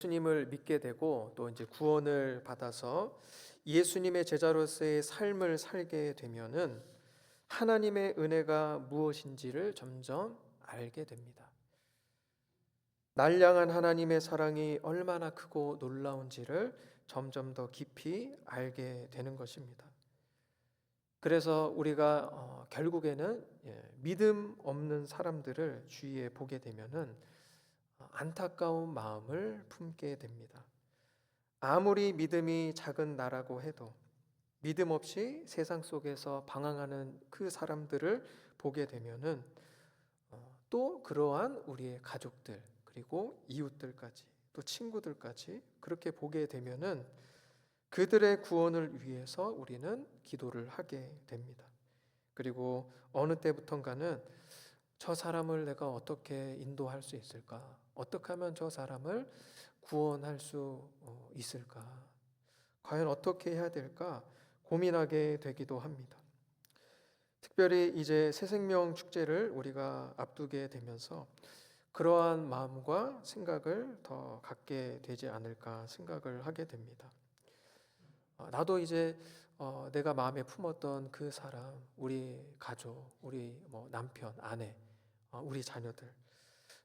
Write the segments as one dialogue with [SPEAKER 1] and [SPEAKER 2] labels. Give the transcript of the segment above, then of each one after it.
[SPEAKER 1] 예수님을 믿게 되고 또 이제 구원을 받아서 예수님의 제자로서의 삶을 살게 되면은 하나님의 은혜가 무엇인지를 점점 알게 됩니다. 날 향한 하나님의 사랑이 얼마나 크고 놀라운지를 점점 더 깊이 알게 되는 것입니다. 그래서 우리가 결국에는 믿음 없는 사람들을 주위에 보게 되면은 안타까운 마음을 품게 됩니다. 아무리 믿음이 작은 나라고 해도 믿음 없이 세상 속에서 방황하는 그 사람들을 보게 되면은 또 그러한 우리의 가족들 그리고 이웃들까지 또 친구들까지 그렇게 보게 되면은 그들의 구원을 위해서 우리는 기도를 하게 됩니다. 그리고 어느 때부턴가는 저 사람을 내가 어떻게 인도할 수 있을까? 어떻게 하면 저 사람을 구원할 수 있을까? 과연 어떻게 해야 될까? 고민하게 되기도 합니다. 특별히 이제 새생명 축제를 우리가 앞두게 되면서 그러한 마음과 생각을 더 갖게 되지 않을까 생각을 하게 됩니다. 나도 이제 내가 마음에 품었던 그 사람, 우리 가족, 우리 남편, 아내, 우리 자녀들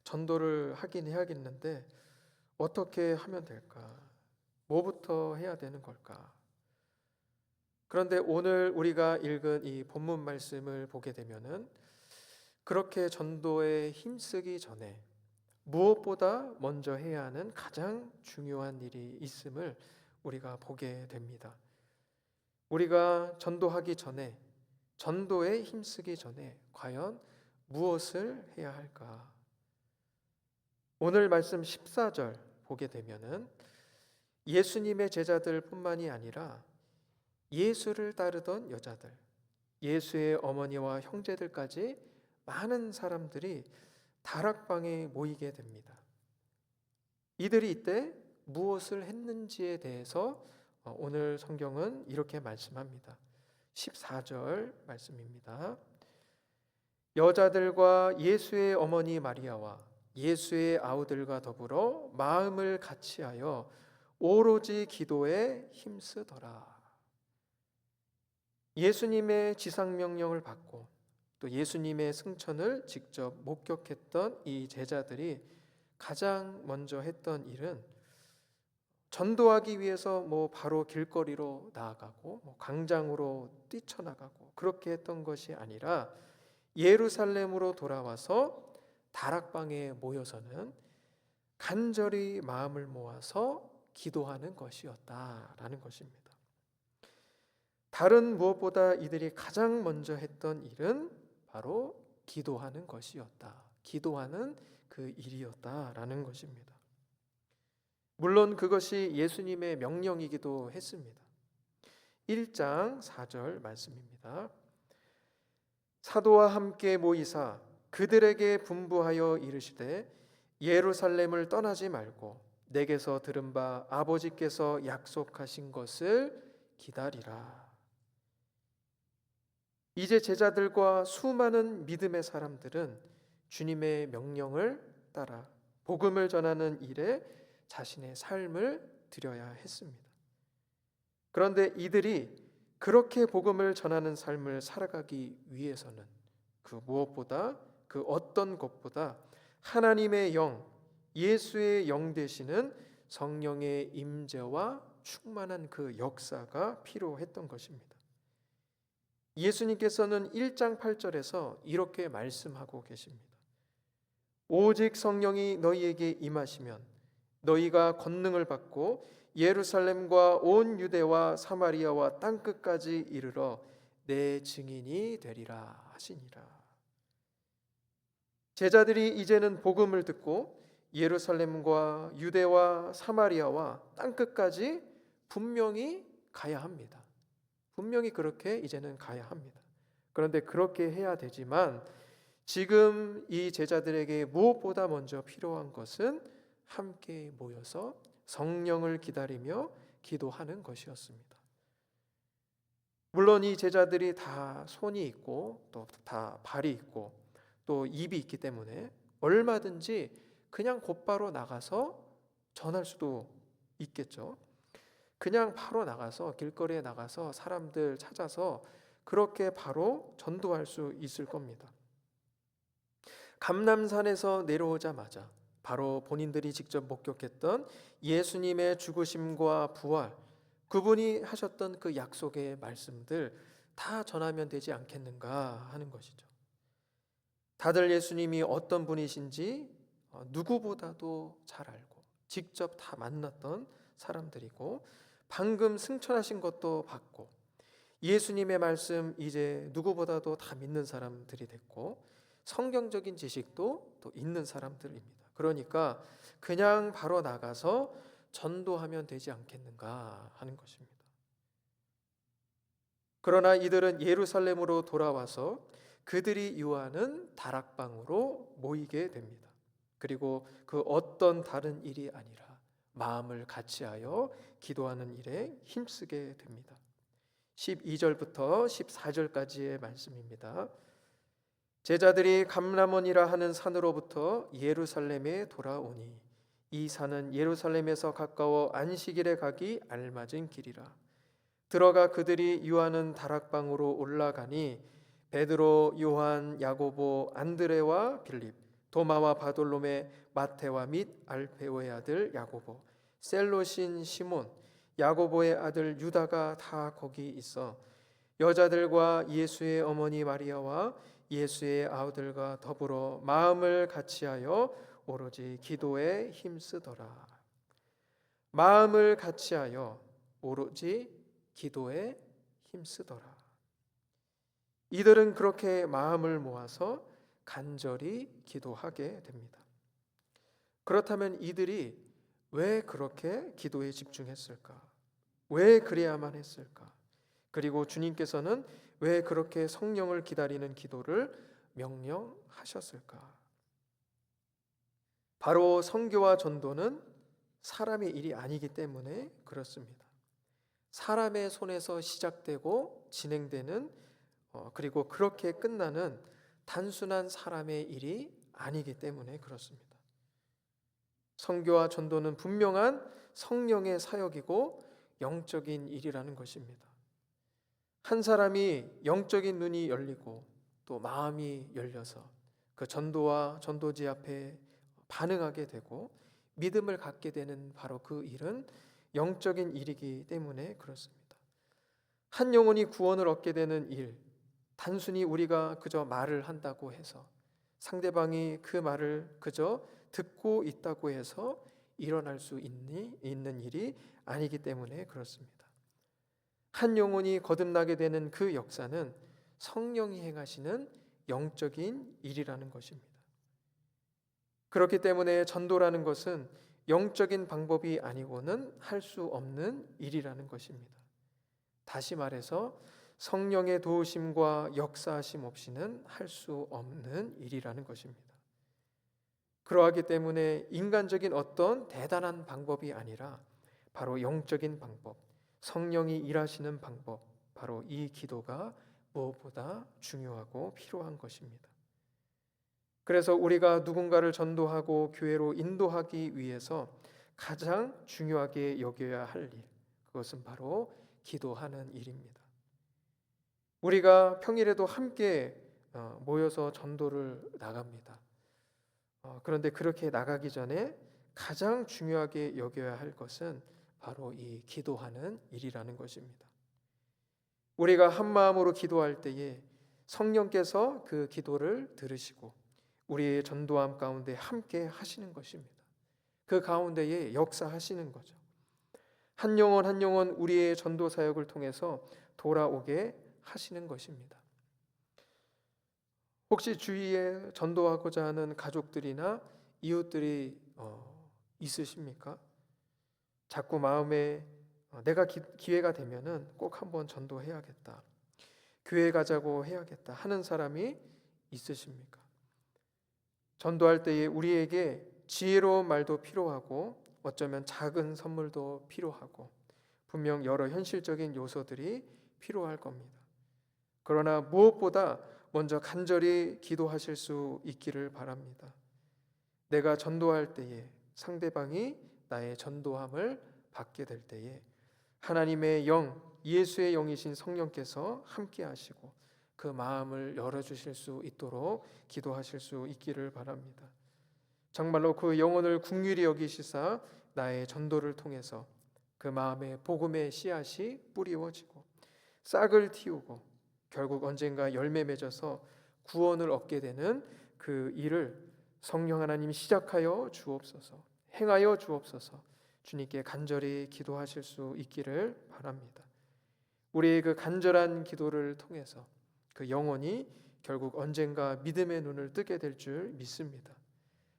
[SPEAKER 1] 전도를 하긴 해야겠는데 어떻게 하면 될까? 뭐부터 해야 되는 걸까? 그런데 오늘 우리가 읽은 이 본문 말씀을 보게 되면은 그렇게 전도에 힘쓰기 전에 무엇보다 먼저 해야 하는 가장 중요한 일이 있음을 우리가 보게 됩니다. 우리가 전도하기 전에, 전도에 힘쓰기 전에 과연 무엇을 해야 할까? 오늘 말씀 14절 보게 되면은 예수님의 제자들뿐만이 아니라 예수를 따르던 여자들, 예수의 어머니와 형제들까지 많은 사람들이 다락방에 모이게 됩니다. 이들이 이때 무엇을 했는지에 대해서 오늘 성경은 이렇게 말씀합니다. 14절 말씀입니다. 여자들과 예수의 어머니 마리아와 예수의 아우들과 더불어 마음을 같이하여 오로지 기도에 힘쓰더라. 예수님의 지상명령을 받고 또 예수님의 승천을 직접 목격했던 이 제자들이 가장 먼저 했던 일은 전도하기 위해서 바로 길거리로 나아가고 광장으로 뛰쳐나가고 그렇게 했던 것이 아니라 예루살렘으로 돌아와서 다락방에 모여서는 간절히 마음을 모아서 기도하는 것이었다라는 것입니다. 다른 무엇보다 이들이 가장 먼저 했던 일은 바로 기도하는 것이었다. 기도하는 그 일이었다라는 것입니다. 물론 그것이 예수님의 명령이기도 했습니다. 1장 4절 말씀입니다. 사도와 함께 모이사 그들에게 분부하여 이르시되 예루살렘을 떠나지 말고 내게서 들은 바 아버지께서 약속하신 것을 기다리라. 이제 제자들과 수많은 믿음의 사람들은 주님의 명령을 따라 복음을 전하는 일에 자신의 삶을 드려야 했습니다. 그런데 이들이 그렇게 복음을 전하는 삶을 살아가기 위해서는 그 무엇보다 그 어떤 것보다 하나님의 영, 예수의 영 되시는 성령의 임재와 충만한 그 역사가 필요했던 것입니다. 예수님께서는 1장 8절에서 이렇게 말씀하고 계십니다. 오직 성령이 너희에게 임하시면 너희가 권능을 받고 예루살렘과 온 유대와 사마리아와 땅끝까지 이르러 내 증인이 되리라 하시니라. 제자들이 이제는 복음을 듣고 예루살렘과 유대와 사마리아와 땅끝까지 분명히 가야 합니다. 분명히 그렇게 이제는 가야 합니다. 그런데 그렇게 해야 되지만 지금 이 제자들에게 무엇보다 먼저 필요한 것은 함께 모여서 성령을 기다리며 기도하는 것이었습니다. 물론 이 제자들이 다 손이 있고 또 다 발이 있고 또 입이 있기 때문에 얼마든지 그냥 곧바로 나가서 전할 수도 있겠죠. 그냥 바로 나가서 길거리에 나가서 사람들 찾아서 그렇게 바로 전도할 수 있을 겁니다. 감람산에서 내려오자마자 바로 본인들이 직접 목격했던 예수님의 죽으심과 부활, 그분이 하셨던 그 약속의 말씀들 다 전하면 되지 않겠는가 하는 것이죠. 다들 예수님이 어떤 분이신지 누구보다도 잘 알고 직접 다 만났던 사람들이고, 방금 승천하신 것도 봤고 예수님의 말씀 이제 누구보다도 다 믿는 사람들이 됐고, 성경적인 지식도 또 있는 사람들입니다. 그러니까 그냥 바로 나가서 전도하면 되지 않겠는가 하는 것입니다. 그러나 이들은 예루살렘으로 돌아와서 그들이 유하는 다락방으로 모이게 됩니다. 그리고 그 어떤 다른 일이 아니라 마음을 같이하여 기도하는 일에 힘쓰게 됩니다. 12절부터 14절까지의 말씀입니다. 제자들이 감람원이라 하는 산으로부터 예루살렘에 돌아오니 이 산은 예루살렘에서 가까워 안식일에 가기 알맞은 길이라. 들어가 그들이 유하는 다락방으로 올라가니 베드로, 요한, 야고보, 안드레와 빌립, 도마와 바돌로메, 마테와 및 알페오의 아들 야고보, 셀로신 시몬, 야고보의 아들 유다가 다 거기 있어 여자들과 예수의 어머니 마리아와 예수의 아우들과 더불어 마음을 같이하여 오로지 기도에 힘쓰더라. 마음을 같이하여 오로지 기도에 힘쓰더라. 이들은 그렇게 마음을 모아서 간절히 기도하게 됩니다. 그렇다면 이들이 왜 그렇게 기도에 집중했을까? 왜 그래야만 했을까? 그리고 주님께서는 왜 그렇게 성령을 기다리는 기도를 명령하셨을까? 바로 선교와 전도는 사람의 일이 아니기 때문에 그렇습니다. 사람의 손에서 시작되고 진행되는 그리고 그렇게 끝나는 단순한 사람의 일이 아니기 때문에 그렇습니다. 선교와 전도는 분명한 성령의 사역이고 영적인 일이라는 것입니다. 한 사람이 영적인 눈이 열리고 또 마음이 열려서 그 전도와 전도지 앞에 반응하게 되고 믿음을 갖게 되는 바로 그 일은 영적인 일이기 때문에 그렇습니다. 한 영혼이 구원을 얻게 되는 일, 단순히 우리가 그저 말을 한다고 해서, 상대방이 그 말을 그저 듣고 있다고 해서 일어날 수 있는 일이 아니기 때문에 그렇습니다. 한 영혼이 거듭나게 되는 그 역사는 성령이 행하시는 영적인 일이라는 것입니다. 그렇기 때문에 전도라는 것은 영적인 방법이 아니고는 할 수 없는 일이라는 것입니다. 다시 말해서 성령의 도우심과 역사하심 없이는 할 수 없는 일이라는 것입니다. 그러하기 때문에 인간적인 어떤 대단한 방법이 아니라 바로 영적인 방법, 성령이 일하시는 방법, 바로 이 기도가 무엇보다 중요하고 필요한 것입니다. 그래서 우리가 누군가를 전도하고 교회로 인도하기 위해서 가장 중요하게 여겨야 할 일, 그것은 바로 기도하는 일입니다. 우리가 평일에도 함께 모여서 전도를 나갑니다. 그런데 그렇게 나가기 전에 가장 중요하게 여겨야 할 것은 바로 이 기도하는 일이라는 것입니다. 우리가 한 마음으로 기도할 때에 성령께서 그 기도를 들으시고 우리의 전도함 가운데 함께 하시는 것입니다. 그 가운데에 역사하시는 거죠. 한 영혼 한 영혼 우리의 전도 사역을 통해서 돌아오게 하시는 것입니다. 혹시 주위에 전도하고자 하는 가족들이나 이웃들이 있으십니까? 자꾸 마음에 내가 기회가 되면은 꼭 한번 전도해야겠다, 교회 가자고 해야겠다 하는 사람이 있으십니까? 전도할 때에 우리에게 지혜로운 말도 필요하고 어쩌면 작은 선물도 필요하고 분명 여러 현실적인 요소들이 필요할 겁니다. 그러나 무엇보다 먼저 간절히 기도하실 수 있기를 바랍니다. 내가 전도할 때에 상대방이 나의 전도함을 받게 될 때에 하나님의 영, 예수의 영이신 성령께서 함께 하시고 그 마음을 열어주실 수 있도록 기도하실 수 있기를 바랍니다. 정말로 그 영혼을 긍휼히 여기시사 나의 전도를 통해서 그 마음에 복음의 씨앗이 뿌리워지고 싹을 틔우고 결국 언젠가 열매 맺어서 구원을 얻게 되는 그 일을 성령 하나님 시작하여 주옵소서, 행하여 주옵소서. 주님께 간절히 기도하실 수 있기를 바랍니다. 우리의 그 간절한 기도를 통해서 그 영혼이 결국 언젠가 믿음의 눈을 뜨게 될 줄 믿습니다.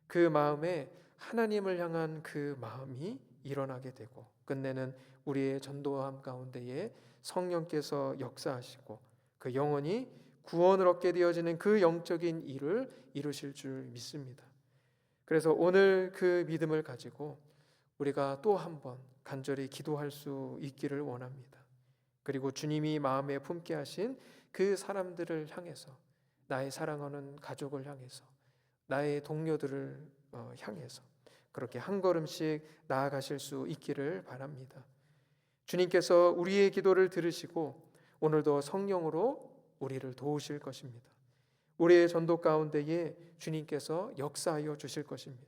[SPEAKER 1] 그 마음에 하나님을 향한 그 마음이 일어나게 되고 끝내는 우리의 전도함 가운데에 성령께서 역사하시고 그 영혼이 구원을 얻게 되어지는 그 영적인 일을 이루실 줄 믿습니다. 그래서 오늘 그 믿음을 가지고 우리가 또 한 번 간절히 기도할 수 있기를 원합니다. 그리고 주님이 마음에 품게 하신 그 사람들을 향해서, 나의 사랑하는 가족을 향해서, 나의 동료들을 향해서 그렇게 한 걸음씩 나아가실 수 있기를 바랍니다. 주님께서 우리의 기도를 들으시고 오늘도 성령으로 우리를 도우실 것입니다. 우리의 전도 가운데에 주님께서 역사하여 주실 것입니다.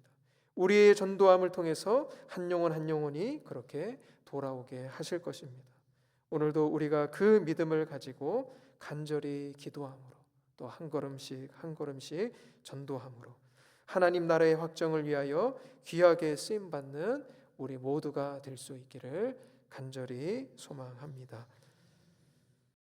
[SPEAKER 1] 우리의 전도함을 통해서 한 영혼 한 영혼이 그렇게 돌아오게 하실 것입니다. 오늘도 우리가 그 믿음을 가지고 간절히 기도함으로 또 한 걸음씩 한 걸음씩 전도함으로 하나님 나라의 확정을 위하여 귀하게 쓰임 받는 우리 모두가 될 수 있기를 간절히 소망합니다.